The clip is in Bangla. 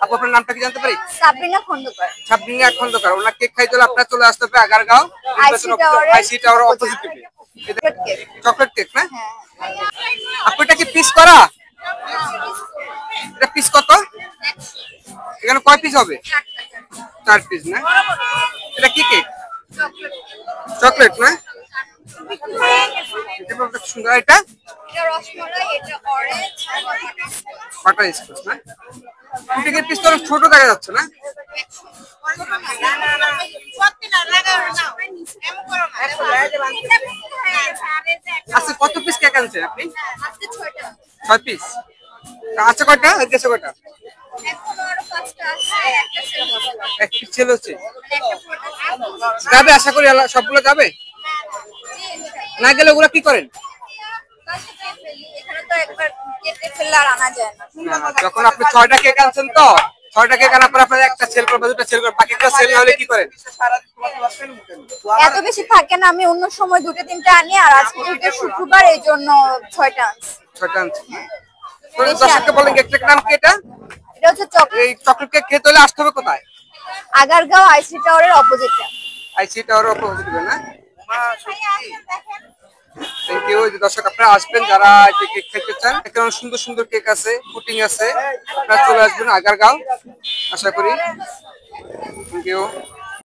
আপু আপনার নামটা কি জানতে পারি? সাবরিনা খন্দকার। সাবরিনা খন্দকার। ওনার কেক খাইতে হলে আপনার চলে আসতে হবে আগারগাঁও আইসি টাওয়ার অপোজিটে। চকলেট কেক না? আপু এটা কি পিস করা? এটা পিস কত? এখানে কয় পিস হবে? 4 পিস না? এটা কি কেক? চকলেট না? এটা সুন্দর। এটা রসমালাই, এটা অরেঞ্জ, বাটার স্কচ না? কেকের পিস তো ছোট দেখা যাচ্ছে না? আচ্ছা কত পিস কেক আনছেন আপনি? 6 পিস। আচ্ছা কয়টা? গেছে কয়টা? এক পিস ছেলে হচ্ছে। যাবে আশা করি সবগুলো যাবে। না গেলে ওগুলো কি করেন? যখন আপনি 6টা কেক আনছেন তো 6টা কেক আনার পর আপনার একটা সেল করবেন, দুটো সেল করবেন, বাকিটা সেল না হলে কি করেন? এত বেশি থাকে না, আমি অন্য সময় 2টা 3টা আনি, আর আজকে যেহেতু শুক্রবার এই জন্য 6টা আনছি। 6টা আনছি। তো দর্শককে বলেন কেকটার নাম কি? এটা হচ্ছে চকলেট। এই চকলেট কেক খেতে হলে আসতে হবে কোথায়? আগারগাঁও আইসি টাওয়ারের অপোজিটে। আইসি টাওয়ারের অপোজিটে না? Thank you. দর্শক আপনারা আসবেন যারা কেক খেতে চান, এখানে সুন্দর সুন্দর কেক আছে, পুটিং আছে, আপনারা চলে আসবেন আগারগাঁও আশা করি। Thank you.